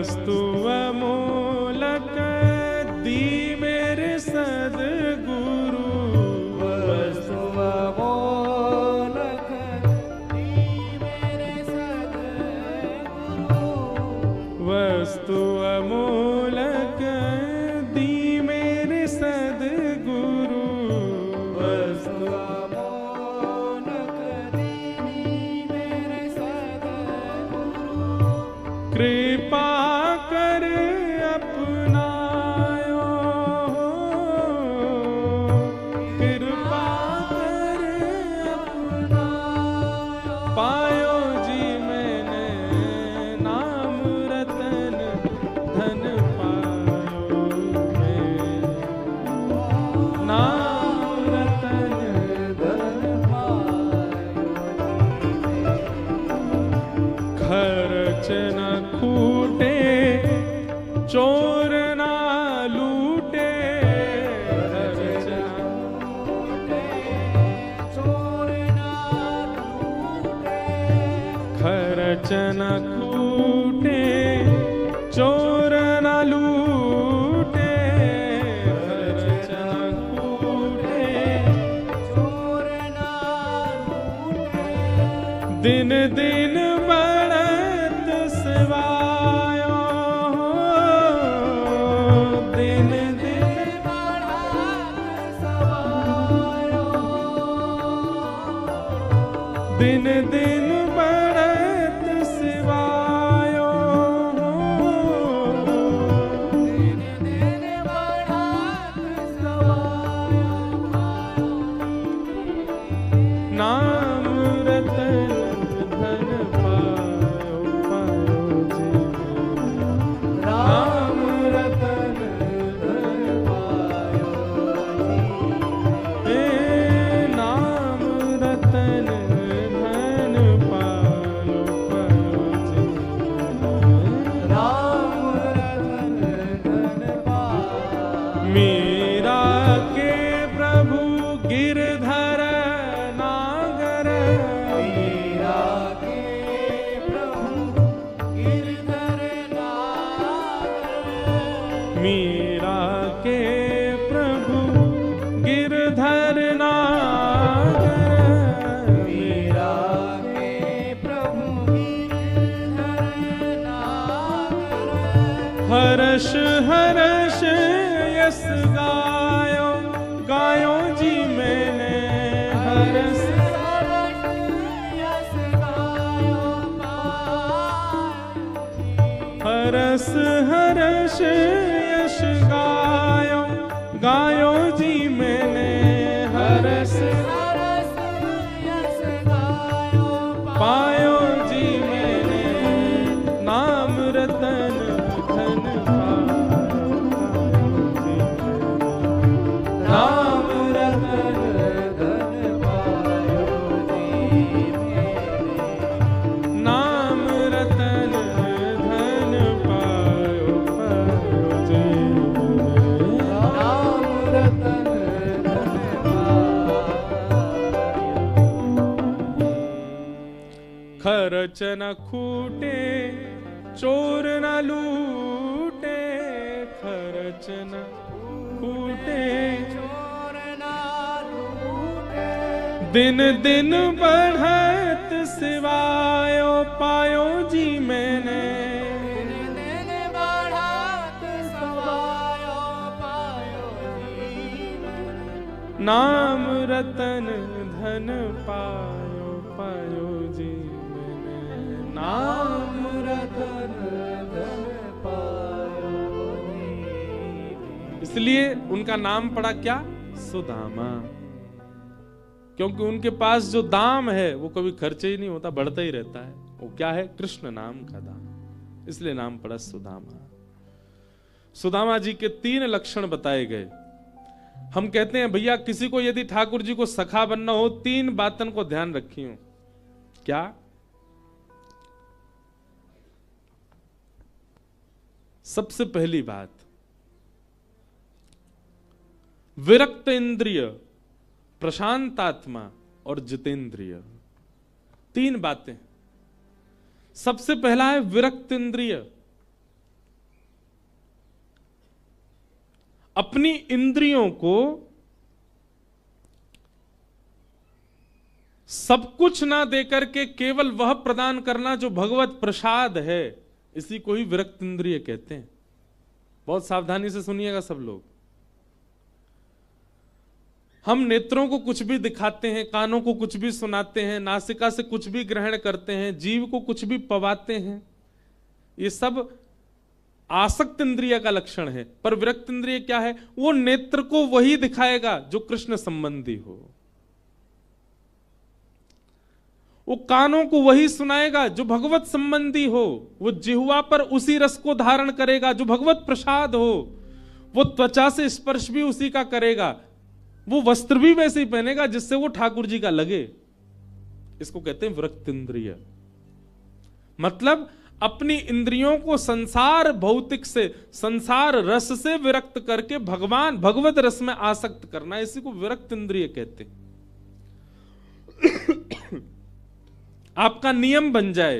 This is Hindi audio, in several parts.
वस्तु अमोलक दी मेरे सद्गुरु, वस्तु अमोलक दी मेरे सद्गुरु, वस्तु अमोलक दी मेरे सद्गुरु, वस्तु अमोलक दी मेरे सद्गुरु, कृपा कर अपनायो, कृपा कर अपनायो, पायो जी मैंने नाम रतन धन पायो मैं, नाम रतन धन पायो खर्च न खूटे चोर ना लूटे, खर्च न चोर ना लूटे, खर्च न खूटे चोर न लूटे, खर्च न खूटे चोर ना लूटे, दिन दिन बढ़त सिवायो, दिन दिन बढ़त सवायो, दिन दिन बढ़त सिवायो, दिन दिन बढ़त सवायो, नाम रतन धन पायो पायो जी, राम रतन धन पायो हे नाम रतन धन पायो पायो जी, राम रतन धन पायो, मीरा के प्रभु गिरधर नागर, मीरा के प्रभु गिरधर नागर, मीरा के प्रभु गिरधर नागर, मीरा के प्रभु गिरधर नागर, हर्ष हर्ष यस गायो गायो जी मैंने, हर्ष हर्ष यश गायो हर्ष हर्ष यश गायो गायो जी मैंने, हर्ष हर्ष यश गायो पायो जी मैंने, नाम रतन धन पायो जी, राम रतन धन पायो जी मेरे, नाम रतन धन पायो पायो जी मैंने। राम रतन धन पायो, खर्च न खूटे चोर न लूटे, खर्च न खूटे चोर ना लूटे, दिन दिन बढ़त सिवायो पायो जी मैंने, दिन दिन बढ़त सवायो पायो जी मैंने, नाम रतन धन पायो पायो जी मैंने, नाम रतन धन पायो जी मैंने। इसलिए उनका नाम पड़ा क्या? सुदामा, क्योंकि उनके पास जो दाम है वो कभी खर्च ही नहीं होता, बढ़ता ही रहता है। वो क्या है? कृष्ण नाम का दाम, इसलिए नाम पड़ा सुदामा। सुदामा जी के 3 लक्षण बताए गए। हम कहते हैं भैया किसी को यदि ठाकुर जी को सखा बनना हो 3 बातन को ध्यान रखियो। क्या? सबसे पहली बात, विरक्त इंद्रिय, प्रशांत आत्मा और जितेंद्रिय। 3 बातें। सबसे पहला है विरक्त इंद्रिय। अपनी इंद्रियों को सब कुछ ना देकर के केवल वह प्रदान करना जो भगवत प्रसाद है, इसी को ही विरक्त इंद्रिय कहते हैं। बहुत सावधानी से सुनिएगा सब लोग। हम नेत्रों को कुछ भी दिखाते हैं, कानों को कुछ भी सुनाते हैं, नासिका से कुछ भी ग्रहण करते हैं, जीव को कुछ भी पवाते हैं, ये सब आसक्त इंद्रिय का लक्षण है। पर विरक्त इंद्रिय क्या है? वो नेत्र को वही दिखाएगा जो कृष्ण संबंधी हो, वो कानों को वही सुनाएगा जो भगवत संबंधी हो, वो जिह्वा पर उसी रस को धारण करेगा जो भगवत प्रसाद हो, वो त्वचा से स्पर्श भी उसी का करेगा, वो वस्त्र भी वैसे ही पहनेगा जिससे वो ठाकुर जी का लगे। इसको कहते हैं विरक्त इंद्रिय। मतलब अपनी इंद्रियों को संसार भौतिक से, संसार रस से विरक्त करके भगवान भगवत रस में आसक्त करना, इसी को विरक्त इंद्रिय कहते हैं। आपका नियम बन जाए,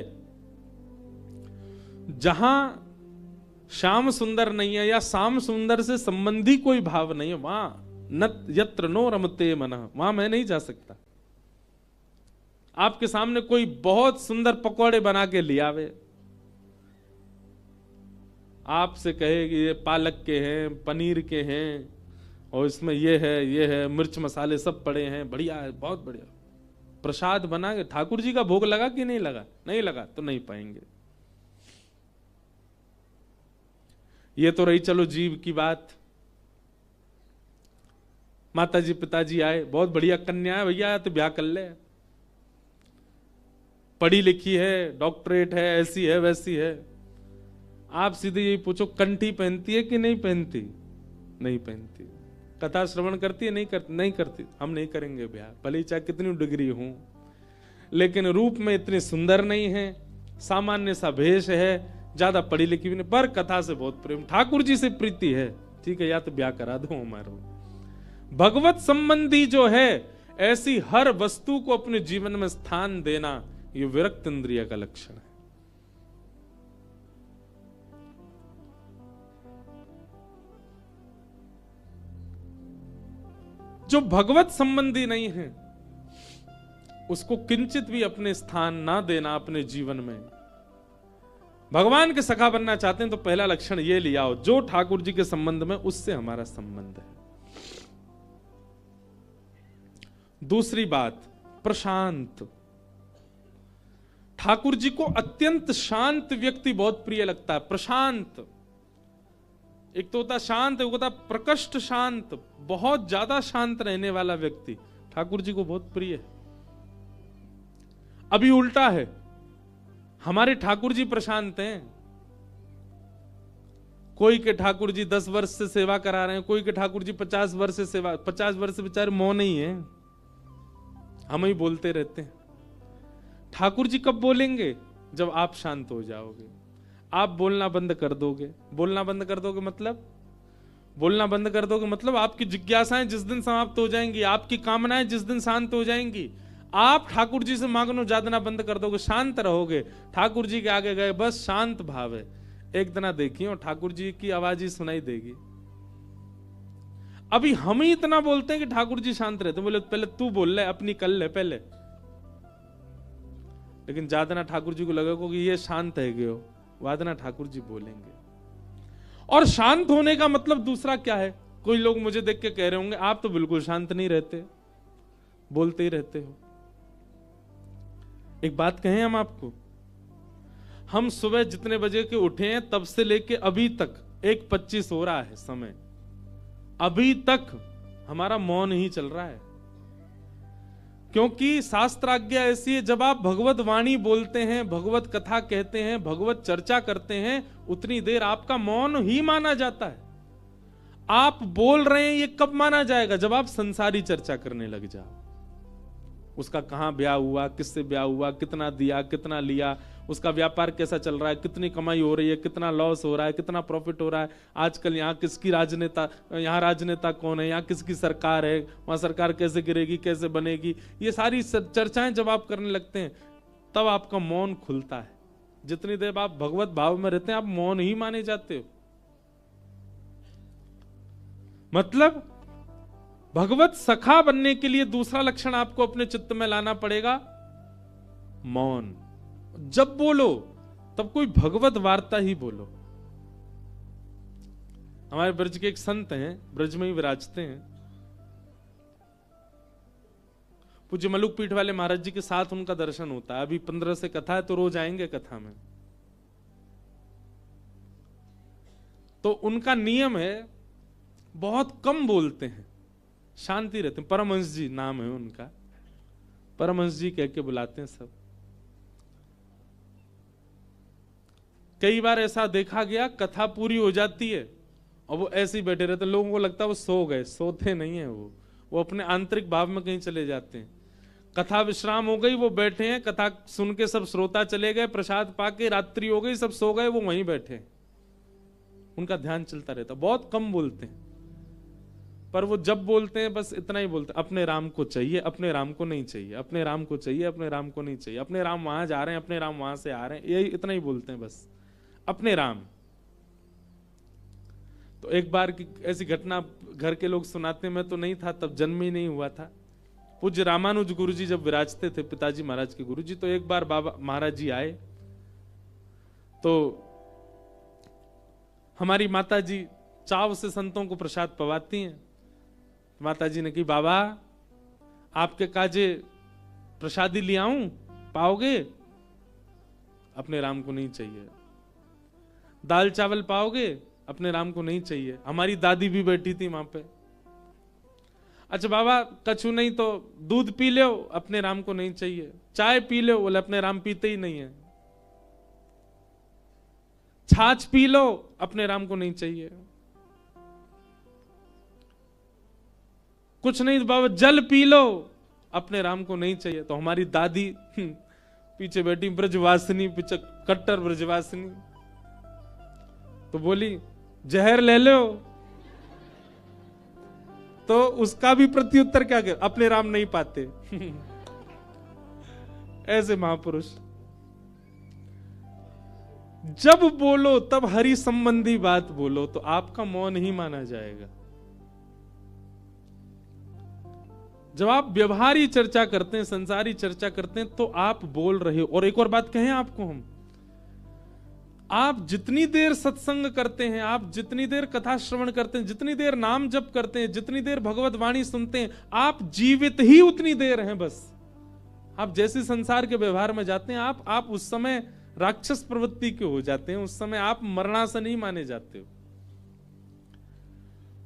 जहां श्याम सुंदर नहीं है या श्याम सुंदर से संबंधी कोई भाव नहीं है, वहां न यत्र नो रमते मनः, वहां मैं नहीं जा सकता। आपके सामने कोई बहुत सुंदर पकौड़े बना के ले आवे, आपसे कहे कि ये पालक के हैं, पनीर के हैं, और इसमें ये है, मिर्च मसाले सब पड़े हैं, बढ़िया है, बहुत बढ़िया प्रसाद बना के, ठाकुर जी का भोग लगा कि नहीं लगा? नहीं लगा तो नहीं पाएंगे। ये तो रही चलो जीव की बात। माता जी पिताजी आए, बहुत बढ़िया कन्या है भैया, तो ब्याह कर ले, पढ़ी लिखी है, डॉक्टरेट है, ऐसी है वैसी है। आप सीधे यही पूछो, कंठी पहनती है कि नहीं पहनती? नहीं पहनती। कथा श्रवण करती है? नहीं करती। हम नहीं करेंगे ब्याह, भले चाहे कितनी डिग्री हूं, लेकिन रूप में इतनी सुंदर नहीं है, सामान्य सा भेष है, ज्यादा पढ़ी लिखी भी नहीं, पर कथा से बहुत प्रेम, ठाकुर जी से प्रीति है, ठीक है, या तो ब्याह करा दो हमारा। भगवत संबंधी जो है, ऐसी हर वस्तु को अपने जीवन में स्थान देना, ये विरक्त इंद्रिय का लक्षण है। जो भगवत संबंधी नहीं है, उसको किंचित भी अपने स्थान ना देना अपने जीवन में। भगवान के सखा बनना चाहते हैं तो पहला लक्षण ये लिया हो, जो ठाकुर जी के संबंध में उससे हमारा संबंध है। दूसरी बात, प्रशांत। ठाकुर जी को अत्यंत शांत व्यक्ति बहुत प्रिय लगता है। प्रशांत, एक तो होता शांत, एक होता प्रकृष्ट शांत, बहुत ज्यादा शांत रहने वाला व्यक्ति ठाकुर जी को बहुत प्रिय है। अभी उल्टा है, हमारे ठाकुर जी प्रशांत हैं। कोई के ठाकुर जी 10 वर्ष से सेवा करा रहे हैं, कोई के ठाकुर जी 50 वर्ष से सेवा, 50 वर्ष से बेचारे मौन ही है, हम ही बोलते रहते हैं। ठाकुर जी कब बोलेंगे? जब आप शांत हो जाओगे। आप बोलना बंद कर दोगे। बोलना बंद कर दोगे मतलब, बोलना बंद कर दोगे मतलब आपकी जिज्ञासाएं जिस दिन समाप्त हो जाएंगी, आपकी कामनाएं जिस दिन शांत हो जाएंगी, आप ठाकुर जी से मांगना जादना बंद कर दोगे, शांत रहोगे। ठाकुर जी के आगे गए, बस शांत भाव है, एक दिन देखिए और ठाकुर जी की आवाज ही सुनाई देगी। अभी हम ही इतना बोलते हैं कि ठाकुर जी शांत रहते, बोले पहले तू बोल ले, अपनी कर ले पहले, लेकिन जादना ठाकुर जी को लगेगा कि ये शांत है गयो, वादना ठाकुर जी बोलेंगे। और शांत होने का मतलब दूसरा क्या है? कोई लोग मुझे देख के कह रहे होंगे, आप तो बिल्कुल शांत नहीं रहते, बोलते ही रहते हो। एक बात कहें हम आपको, हम सुबह जितने बजे के उठे हैं तब से लेके अभी तक 1:25 हो रहा है समय, अभी तक हमारा मौन ही चल रहा है। क्योंकि शास्त्राज्ञा ऐसी है, जब आप भगवत वाणी बोलते हैं, भगवत कथा कहते हैं, भगवत चर्चा करते हैं, उतनी देर आपका मौन ही माना जाता है। आप बोल रहे हैं, ये कब माना जाएगा? जब आप संसारी चर्चा करने लग जाओ। उसका कहां ब्याह हुआ, किससे ब्याह हुआ, कितना दिया, कितना लिया, उसका व्यापार कैसा चल रहा है, कितनी कमाई हो रही है, कितना लॉस हो रहा है, कितना प्रॉफिट हो रहा है, आजकल यहाँ किसकी राजनेता, यहाँ राजनेता कौन है, यहाँ किसकी सरकार है, वहां सरकार कैसे गिरेगी, कैसे बनेगी, ये सारी चर्चाएं जब आप करने लगते हैं तब आपका मौन खुलता है। जितनी देर आप भगवत भाव में रहते हैं आप मौन ही माने जाते हो। मतलब भगवत सखा बनने के लिए दूसरा लक्षण आपको अपने चित्त में लाना पड़ेगा, मौन। जब बोलो तब कोई भगवत वार्ता ही बोलो। हमारे ब्रज के एक संत हैं, ब्रज में ही विराजते हैं, पूज्य मलुक पीठ वाले महाराज जी के साथ उनका दर्शन होता है। अभी 15 से कथा है तो रोज आएंगे कथा में। तो उनका नियम है, बहुत कम बोलते हैं, शांति रहते हैं। परमहंस जी नाम है उनका, परमहंस जी कह के बुलाते हैं सब। कई बार ऐसा देखा गया, कथा पूरी हो जाती है और वो ऐसे ही बैठे रहते, लोगों को लगता है वो सो गए, सोते नहीं है वो अपने आंतरिक भाव में कहीं चले जाते हैं। कथा विश्राम हो गई, वो बैठे हैं, कथा सुन के सब श्रोता चले गए, प्रसाद पाके रात्रि हो गई, सब सो गए, वो वहीं बैठे हैं, उनका ध्यान चलता रहता। बहुत कम बोलते हैं, पर वो जब बोलते हैं बस इतना ही बोलते हैं, अपने राम को चाहिए, अपने राम को नहीं चाहिए, अपने राम को चाहिए, अपने राम को नहीं चाहिए, अपने राम वहां जा रहे हैं, अपने राम वहां से आ रहे हैं, यही इतना ही बोलते हैं बस, अपने राम। तो एक बार की ऐसी घटना घर के लोग सुनाते, मैं तो नहीं था तब, जन्म ही नहीं हुआ था। पूज्य रामानुज गुरु जी जब विराजते थे, पिताजी महाराज के गुरु जी, तो एक बार बाबा महाराज जी आए, तो हमारी माता जी चाव से संतों को प्रसाद पवाती हैं। माता जी ने कही, बाबा आपके काजे प्रसादी ले आऊं, पाओगे? अपने राम को नहीं चाहिए। दाल चावल पाओगे? अपने राम को नहीं चाहिए। हमारी दादी भी बैठी थी वहां पे। अच्छा बाबा कछु नहीं तो दूध पी लो, अपने राम को नहीं चाहिए। चाय पी लो, बोले अपने राम पीते ही नहीं है। छाछ पी लो, अपने राम को नहीं चाहिए। कुछ नहीं बाबा जल पी लो, अपने राम को नहीं चाहिए। तो हमारी दादी पीछे बैठी, ब्रजवासिनी, पीछे कट्टर ब्रजवासिनी, तो बोली जहर ले लो। तो उसका भी प्रत्युत्तर क्या कर, अपने राम नहीं पाते। ऐसे महापुरुष जब बोलो तब हरि संबंधी बात बोलो, तो आपका मौन ही माना जाएगा। जब आप व्यवहारी चर्चा करते हैं, संसारी चर्चा करते हैं, तो आप बोल रहे हो। और एक और बात कहें आपको हम, आप जितनी देर सत्संग करते हैं, आप जितनी देर कथा श्रवण करते हैं, जितनी देर नाम जप करते हैं, जितनी देर भगवत वाणी सुनते हैं, आप जीवित ही उतनी देर हैं बस। आप जैसे संसार के व्यवहार में जाते हैं, आप उस समय राक्षस प्रवृत्ति के हो जाते हैं, उस समय आप मरणासन ही माने जाते हो।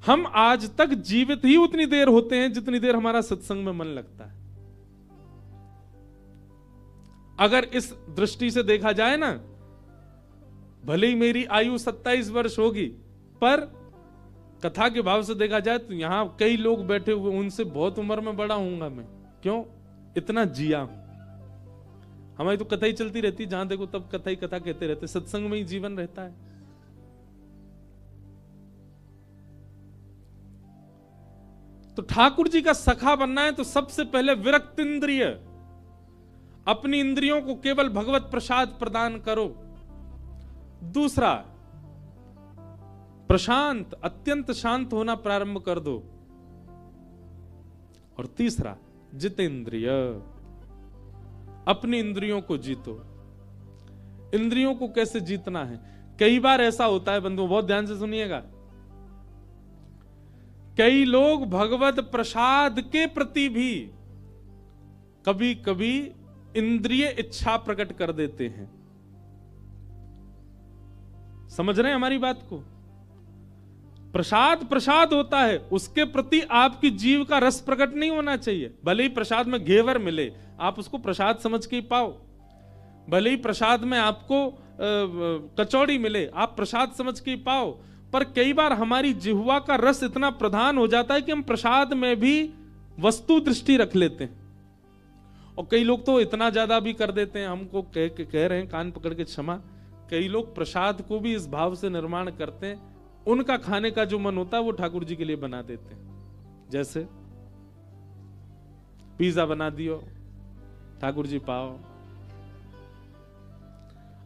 हम आज तक जीवित ही उतनी देर होते हैं जितनी देर हमारा सत्संग में मन लगता है। अगर इस दृष्टि से देखा जाए ना, भले ही मेरी आयु 27 वर्ष होगी, पर कथा के भाव से देखा जाए तो यहां कई लोग बैठे हुए, उनसे बहुत उम्र में बड़ा हूंगा मैं। क्यों? इतना जिया हूं। हमारी तो कथा ही चलती रहती, जहां देखो तब कथा ही कथा कहते रहते, सत्संग में ही जीवन रहता है। तो ठाकुर जी का सखा बनना है तो सबसे पहले विरक्त इंद्रिय, अपनी इंद्रियों को केवल भगवत प्रसाद प्रदान करो। दूसरा, प्रशांत, अत्यंत शांत होना प्रारंभ कर दो। और तीसरा, जितेंद्रिय, अपनी इंद्रियों को जीतो। इंद्रियों को कैसे जीतना है? कई बार ऐसा होता है बंधु, बहुत ध्यान से सुनिएगा, कई लोग भगवत प्रसाद के प्रति भी कभी कभी इंद्रिय इच्छा प्रकट कर देते हैं। समझ रहे हैं हमारी बात को? प्रसाद प्रसाद होता है, उसके प्रति आपकी जीव का रस प्रकट नहीं होना चाहिए। भले ही प्रसाद में घेवर मिले, आप उसको प्रसाद समझ के ही पाओ। भले ही प्रसाद में आपको कचौड़ी मिले, आप प्रसाद समझ के ही पाओ। पर कई बार हमारी जिह्वा का रस इतना प्रधान हो जाता है कि हम प्रसाद में भी वस्तु दृष्टि रख लेते हैं। और कई लोग तो इतना ज्यादा भी कर देते हैं, हमको कह रहे हैं कान पकड़ के क्षमा, कई लोग प्रसाद को भी इस भाव से निर्माण करते हैं, उनका खाने का जो मन होता है वो ठाकुर जी के लिए बना देते हैं। जैसे पिज्जा बना दियो, ठाकुर जी पाओ।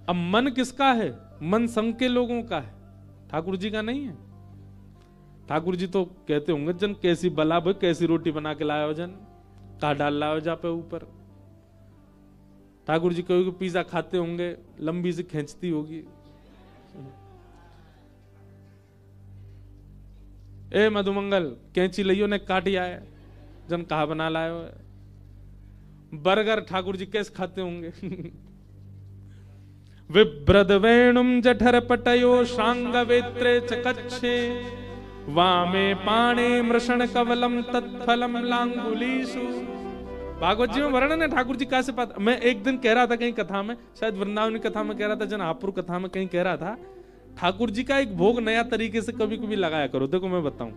अब मन किसका है? मन संघ के लोगों का है, ठाकुर जी का नहीं है। ठाकुर जी तो कहते होंगे जन कैसी बला भाई, कैसी रोटी बना के लाया हो जन, कहा डाल लाया हो जा पे ऊपर। ठाकुर जी कभी पिज्जा खाते होंगे, लंबी सी खींचती होगी। ए मधुमंगल कैंची लियो ने काटी आए, जन कहा बना लाए हो। बर्गर ठाकुर जी कैसे खाते होंगे। विभ्रद वेणुम जठर पटयो शांग वेत्रे चकच्छे, वामे पाणे मृषण कवलम तत्फलम लांगुलीषु। भागवत जी में वर्णन है ठाकुर जी कैसे पाते। मैं एक दिन कह रहा था कहीं कथा में, शायद वृंदावन की कथा में कह रहा था, जनापुर कथा में कहीं कह रहा था, ठाकुर जी का एक भोग नया तरीके से कभी कभी लगाया करो। देखो मैं बताऊं,